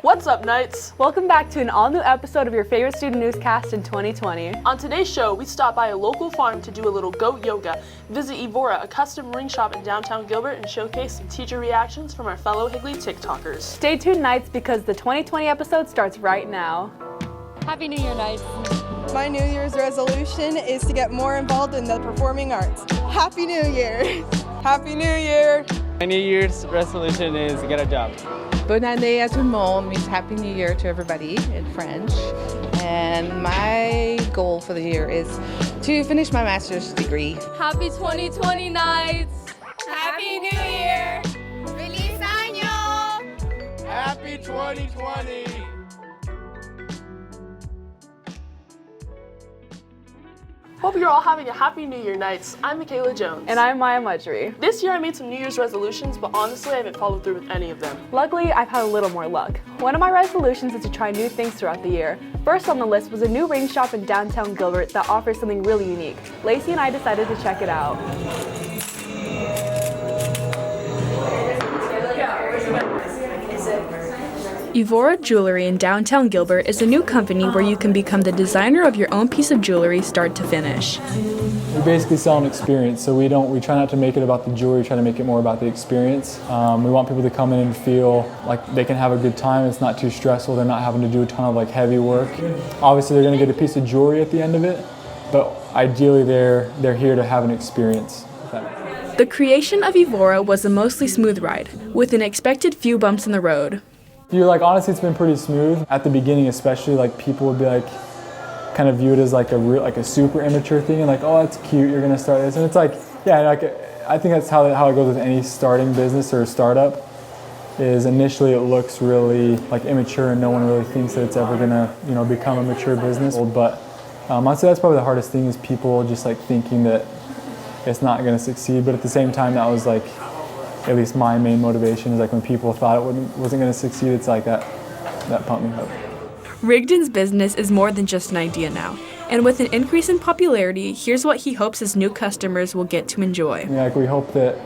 What's up, Knights? Welcome back to an all-new episode of your favorite student newscast in 2020. On today's show, we stop by a local farm to do a little goat yoga, visit Evora, a custom ring shop in downtown Gilbert, and showcase some teacher reactions from our fellow Higley TikTokers. Stay tuned, Knights, because the 2020 episode starts right now. Happy New Year, Knights. My New Year's resolution is to get more involved in the performing arts. Happy New Year! Happy New Year! My New Year's resolution is to get a job. Bonne année à tout le monde means Happy New Year to everybody in French. And my goal for the year is to finish my master's degree. Happy 2020, Knights. Happy New Year. Feliz año. Happy 2020. Hope you're all having a happy New Year, Knights. I'm Michaela Jones. And I'm Maya Mudgery. This year I made some New Year's resolutions, but honestly I haven't followed through with any of them. Luckily, I've had a little more luck. One of my resolutions is to try new things throughout the year. First on the list was a new ring shop in downtown Gilbert that offers something really unique. Lacey and I decided to check it out. Evora Jewelry in downtown Gilbert is a new company where you can become the designer of your own piece of jewelry start to finish. We basically sell an experience, so we try not to make it about the jewelry, we try to make it more about the experience. We want people to come in and feel like they can have a good time, it's not too stressful, they're not having to do a ton of heavy work. Obviously they're going to get a piece of jewelry at the end of it, but ideally they're here to have an experience. The creation of Evora was a mostly smooth ride, with an expected few bumps in the road. Honestly, it's been pretty smooth. At the beginning especially, people would be kind of view it as a super immature thing, and oh, that's cute, you're gonna start this. And it's I think that's how it goes with any starting business or startup, is initially it looks really immature and no one really thinks that it's ever gonna become a mature business. But I'd say that's probably the hardest thing, is people just thinking that it's not gonna succeed. But at the same time, that was at least my main motivation, is when people thought it wasn't going to succeed, it's that pumped me up. Rigdon's business is more than just an idea now, and with an increase in popularity, here's what he hopes his new customers will get to enjoy. We hope that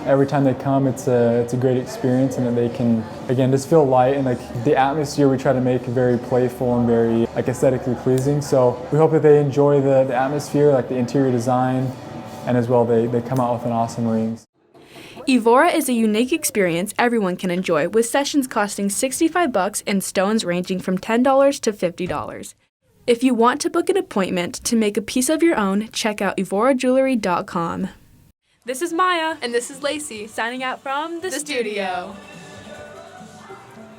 every time they come, it's a great experience, and that they can, again, just feel light, and the atmosphere we try to make very playful and very aesthetically pleasing. So we hope that they enjoy the atmosphere, the interior design, and as well they come out with an awesome rings. Evora is a unique experience everyone can enjoy, with sessions costing $65 and stones ranging from $10 to $50. If you want to book an appointment to make a piece of your own, check out evorajewelry.com. This is Maya. And this is Lacey, Signing out from the studio. studio.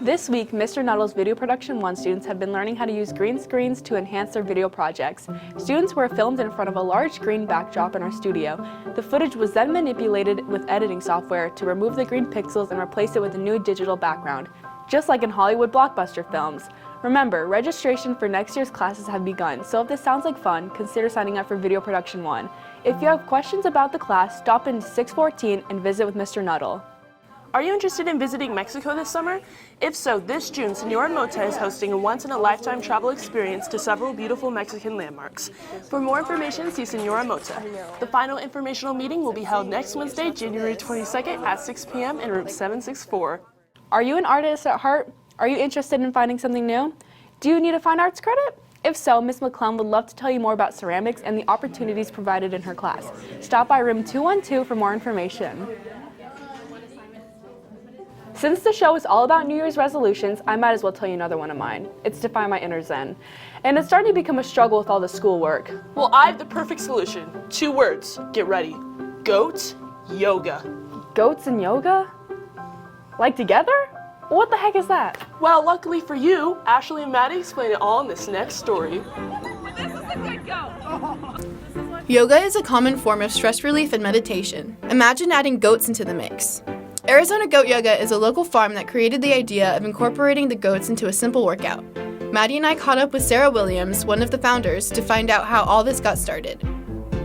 This week, Mr. Nuttall's Video Production 1 students have been learning how to use green screens to enhance their video projects. Students were filmed in front of a large green backdrop in our studio. The footage was then manipulated with editing software to remove the green pixels and replace it with a new digital background, just like in Hollywood blockbuster films. Remember, registration for next year's classes have begun, so if this sounds like fun, consider signing up for Video Production 1. If you have questions about the class, stop in 614 and visit with Mr. Nuttall. Are you interested in visiting Mexico this summer? If so, this June, Senora Mota is hosting a once-in-a-lifetime travel experience to several beautiful Mexican landmarks. For more information, see Senora Mota. The final informational meeting will be held next Wednesday, January 22nd at 6 p.m. in room 764. Are you an artist at heart? Are you interested in finding something new? Do you need a fine arts credit? If so, Ms. McClellan would love to tell you more about ceramics and the opportunities provided in her class. Stop by room 212 for more information. Since the show is all about New Year's resolutions, I might as well tell you another one of mine. It's to find my inner zen. And it's starting to become a struggle with all the schoolwork. Well, I have the perfect solution. 2 words. Get ready. Goat yoga. Goats and yoga? Together? What the heck is that? Well, luckily for you, Ashley and Maddie explain it all in this next story. Yoga is a common form of stress relief and meditation. Imagine adding goats into the mix. Arizona Goat Yoga is a local farm that created the idea of incorporating the goats into a simple workout. Maddie and I caught up with Sarah Williams, one of the founders, to find out how all this got started.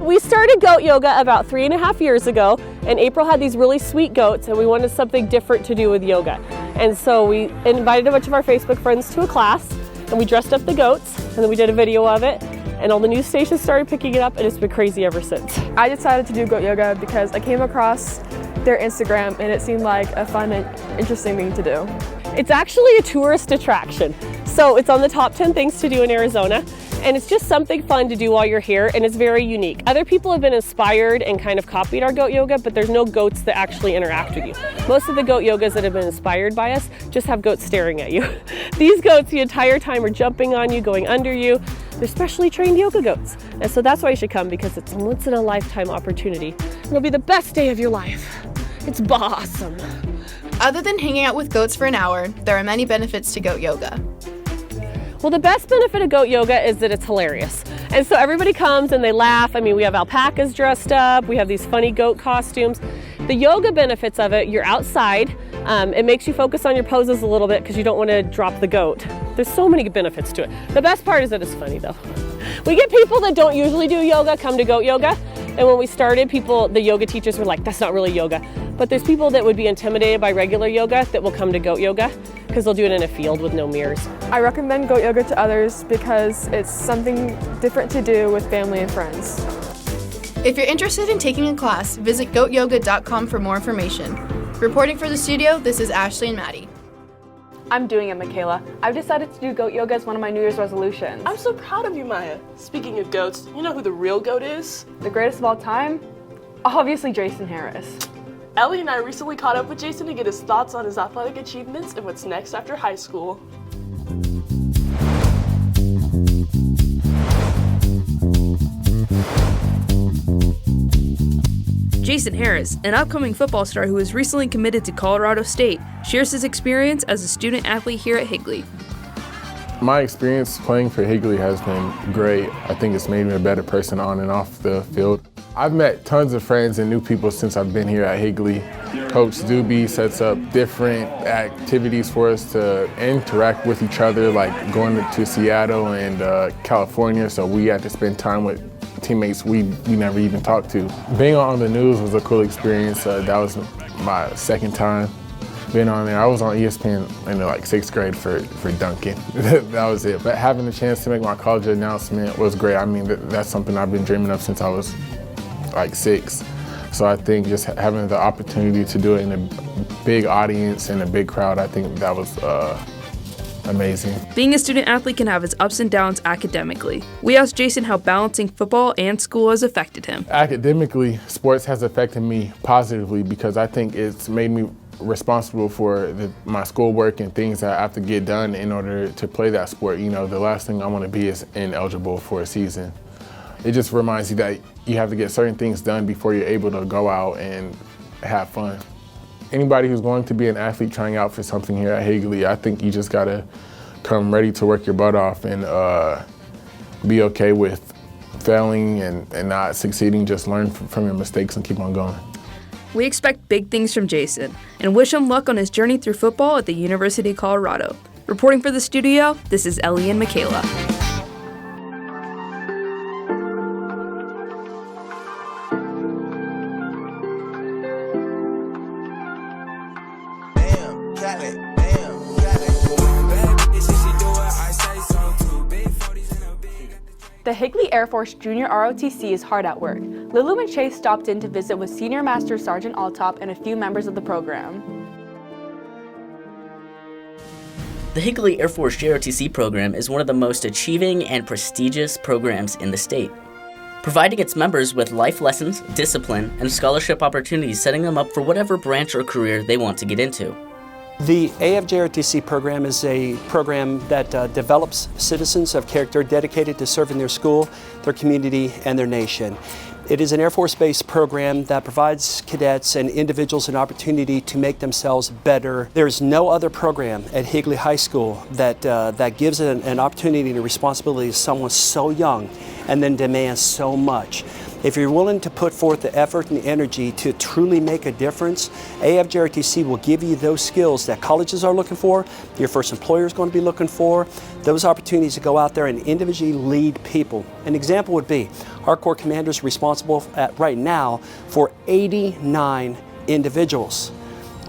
We started goat yoga about 3.5 years ago, and April had these really sweet goats, and we wanted something different to do with yoga. And so we invited a bunch of our Facebook friends to a class, and we dressed up the goats, and then we did a video of it, and all the news stations started picking it up, and it's been crazy ever since. I decided to do goat yoga because I came across their Instagram and it seemed like a fun and interesting thing to do. It's actually a tourist attraction. So it's on the top 10 things to do in Arizona. And it's just something fun to do while you're here, and it's very unique. Other people have been inspired and kind of copied our goat yoga, but there's no goats that actually interact with you. Most of the goat yogas that have been inspired by us just have goats staring at you. These goats the entire time are jumping on you, going under you. They're specially trained yoga goats. And so that's why you should come, because it's a once in a lifetime opportunity. It'll be the best day of your life. It's awesome. Other than hanging out with goats for an hour, there are many benefits to goat yoga. Well, the best benefit of goat yoga is that it's hilarious. And so everybody comes and they laugh. I mean, we have alpacas dressed up. We have these funny goat costumes. The yoga benefits of it, you're outside. It makes you focus on your poses a little bit because you don't want to drop the goat. There's so many benefits to it. The best part is that it's funny though. We get people that don't usually do yoga come to goat yoga. And when we started, the yoga teachers were like, that's not really yoga. But there's people that would be intimidated by regular yoga that will come to goat yoga because they'll do it in a field with no mirrors. I recommend goat yoga to others because it's something different to do with family and friends. If you're interested in taking a class, visit goatyoga.com for more information. Reporting for the studio, this is Ashley and Maddie. I'm doing it, Michaela. I've decided to do goat yoga as one of my New Year's resolutions. I'm so proud of you, Maya. Speaking of goats, you know who the real goat is? The greatest of all time? Obviously Jason Harris. Ellie and I recently caught up with Jason to get his thoughts on his athletic achievements and what's next after high school. Jason Harris, an upcoming football star who was recently committed to Colorado State, shares his experience as a student athlete here at Higley. My experience playing for Higley has been great. I think it's made me a better person on and off the field. I've met tons of friends and new people since I've been here at Higley. Coach Doobie sets up different activities for us to interact with each other, like going to Seattle and California, so we had to spend time with teammates we never even talked to. Being on the news was a cool experience. That was my second time being on there. I was on ESPN in like 6th grade for dunking. That was it. But having the chance to make my college announcement was great. I mean, that's something I've been dreaming of since I was like 6. So I think just having the opportunity to do it in a big audience and a big crowd, I think that was amazing. Being a student athlete can have its ups and downs academically. We asked Jason how balancing football and school has affected him. Academically, sports has affected me positively because I think it's made me responsible for my schoolwork and things that I have to get done in order to play that sport. You know, the last thing I want to be is ineligible for a season. It just reminds you that you have to get certain things done before you're able to go out and have fun. Anybody who's going to be an athlete trying out for something here at Higley, I think you just gotta come ready to work your butt off and be okay with failing and not succeeding. Just learn from your mistakes and keep on going. We expect big things from Jason and wish him luck on his journey through football at the University of Colorado. Reporting for the studio, this is Ellie and Michaela. The Higley Air Force Junior ROTC is hard at work. Lulu and Chase stopped in to visit with Senior Master Sergeant Altop and a few members of the program. The Higley Air Force JROTC program is one of the most achieving and prestigious programs in the state, providing its members with life lessons, discipline, and scholarship opportunities, setting them up for whatever branch or career they want to get into. The AFJROTC program is a program that develops citizens of character dedicated to serving their school, their community, and their nation. It is an Air Force-based program that provides cadets and individuals an opportunity to make themselves better. There is no other program at Higley High School that gives an opportunity and a responsibility to someone so young and then demands so much. If you're willing to put forth the effort and the energy to truly make a difference, AFJROTC will give you those skills that colleges are looking for, your first employer is going to be looking for, those opportunities to go out there and individually lead people. An example would be our Corps commander is responsible right now for 89 individuals.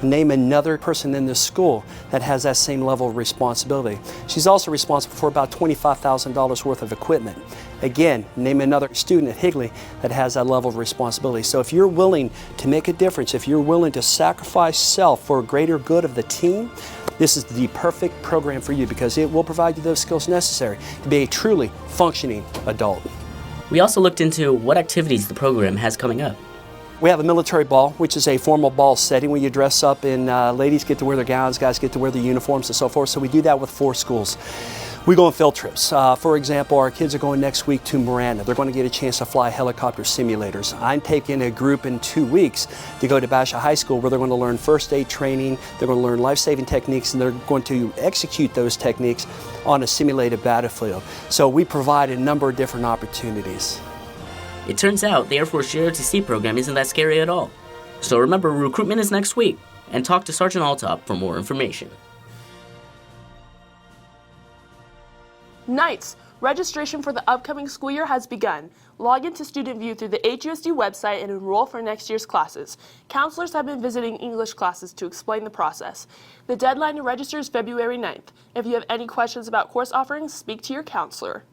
Name another person in this school that has that same level of responsibility. She's also responsible for about $25,000 worth of equipment. Again, name another student at Higley that has that level of responsibility. So if you're willing to make a difference, if you're willing to sacrifice self for a greater good of the team, this is the perfect program for you because it will provide you those skills necessary to be a truly functioning adult. We also looked into what activities the program has coming up. We have a military ball, which is a formal ball setting where you dress up and ladies get to wear their gowns, guys get to wear their uniforms and so forth. So we do that with 4 schools. We go on field trips. For example, our kids are going next week to Miranda. They're going to get a chance to fly helicopter simulators. I'm taking a group in 2 weeks to go to Basha High School where they're going to learn first aid training, they're going to learn life-saving techniques, and they're going to execute those techniques on a simulated battlefield. So we provide a number of different opportunities. It turns out the Air Force JROTC program isn't that scary at all. So remember, recruitment is next week, and talk to Sergeant Altop for more information. Knights, registration for the upcoming school year has begun. Log into Student View through the HUSD website and enroll for next year's classes. Counselors have been visiting English classes to explain the process. The deadline to register is February 9th. If you have any questions about course offerings, speak to your counselor.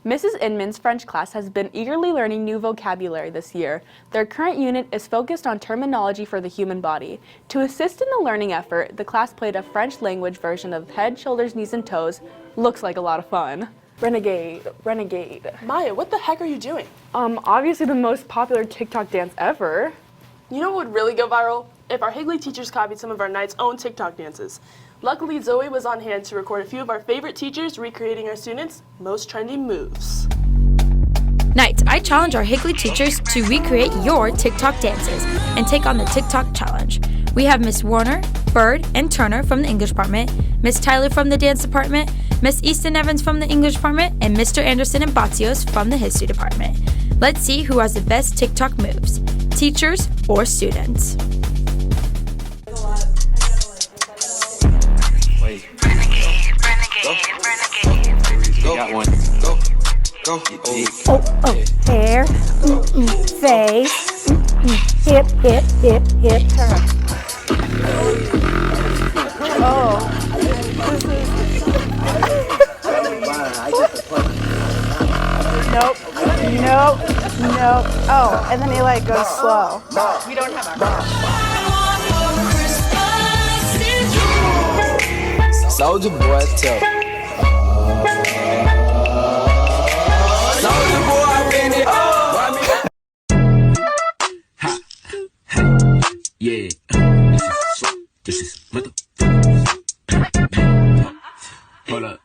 Mrs. Inman's French class has been eagerly learning new vocabulary this year. Their current unit is focused on terminology for the human body. To assist in the learning effort, the class played a French language version of Head, Shoulders, Knees, and Toes. Looks like a lot of fun. Renegade, renegade. Maya, what the heck are you doing? Obviously the most popular TikTok dance ever. You know what would really go viral? If our Higley teachers copied some of our Knights' own TikTok dances. Luckily, Zoe was on hand to record a few of our favorite teachers recreating our students' most trendy moves. Knights, I challenge our Higley teachers to recreate your TikTok dances and take on the TikTok challenge. We have Miss Warner, Bird, and Turner from the English department, Miss Tyler from the dance department, Miss Easton Evans from the English department, and Mr. Anderson and Batios from the history department. Let's see who has the best TikTok moves, teachers or students. Got one. Go. Hair, face, hip, turn. Nope. Oh, and then he like goes slow. We don't have our Soldier boy, tell. Soldier boy, I've been it. Yeah. This is mother. Hold up.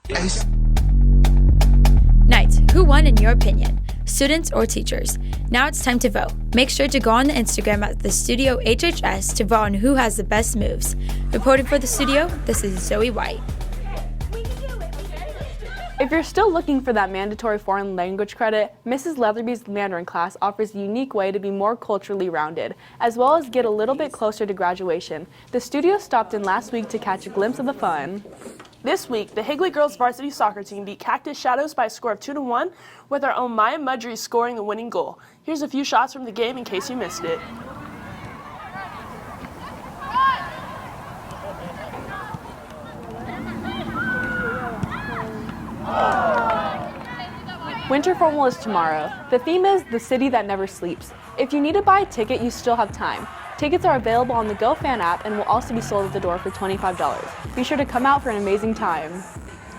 Knights, who won in your opinion? Students or teachers? Now it's time to vote. Make sure to go on the Instagram at the Studio HHS to vote on who has the best moves. Reporting for the studio, this is Zoe White. If you're still looking for that mandatory foreign language credit, Mrs. Leatherby's Mandarin class offers a unique way to be more culturally rounded, as well as get a little bit closer to graduation. The studio stopped in last week to catch a glimpse of the fun. This week, the Higley girls varsity soccer team beat Cactus Shadows by a score of 2-1, with our own Maya Mudry scoring the winning goal. Here's a few shots from the game in case you missed it. Winter Formal is tomorrow. The theme is The City That Never Sleeps. If you need to buy a ticket, you still have time. Tickets are available on the GoFan app and will also be sold at the door for $25. Be sure to come out for an amazing time.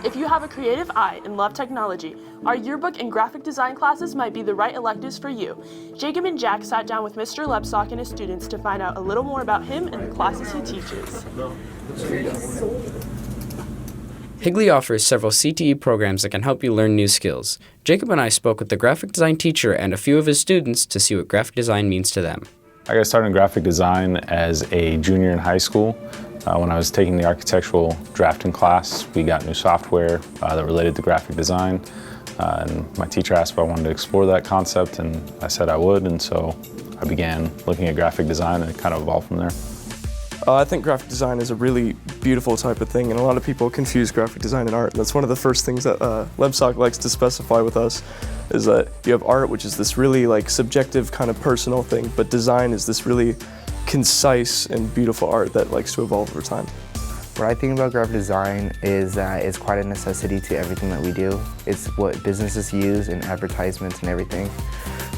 If you have a creative eye and love technology, our yearbook and graphic design classes might be the right electives for you. Jacob and Jack sat down with Mr. Lebstock and his students to find out a little more about him and the classes he teaches. Higley offers several CTE programs that can help you learn new skills. Jacob and I spoke with the graphic design teacher and a few of his students to see what graphic design means to them. I got started in graphic design as a junior in high school. When I was taking the architectural drafting class, we got new software that related to graphic design. And my teacher asked if I wanted to explore that concept, and I said I would, and so I began looking at graphic design, and it kind of evolved from there. I think graphic design is a really beautiful type of thing, and a lot of people confuse graphic design and art. That's one of the first things that Lebstock likes to specify with us, is that you have art, which is this really like subjective kind of personal thing, but design is this really concise and beautiful art that likes to evolve over time. What I think about graphic design is that it's quite a necessity to everything that we do. It's what businesses use in advertisements and everything.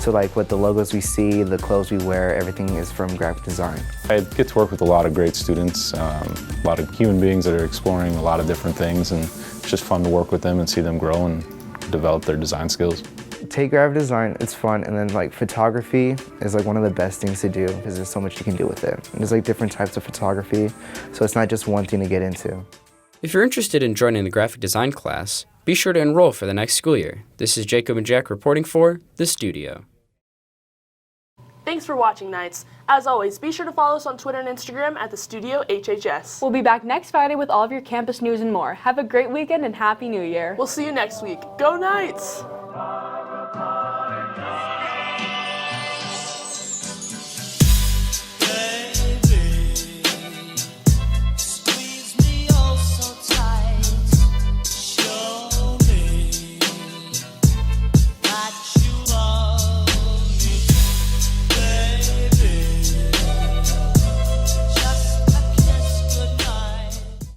So like with the logos we see, the clothes we wear, everything is from graphic design. I get to work with a lot of great students, a lot of human beings that are exploring a lot of different things, and it's just fun to work with them and see them grow and develop their design skills. Take graphic design, it's fun, and then like photography is like one of the best things to do because there's so much you can do with it. And there's like different types of photography, so it's not just one thing to get into. If you're interested in joining the graphic design class, be sure to enroll for the next school year. This is Jacob and Jack reporting for The Studio. Thanks for watching, Knights. As always, be sure to follow us on Twitter and Instagram at The Studio HHS. We'll be back next Friday with all of your campus news and more. Have a great weekend and Happy New Year. We'll see you next week. Go Knights!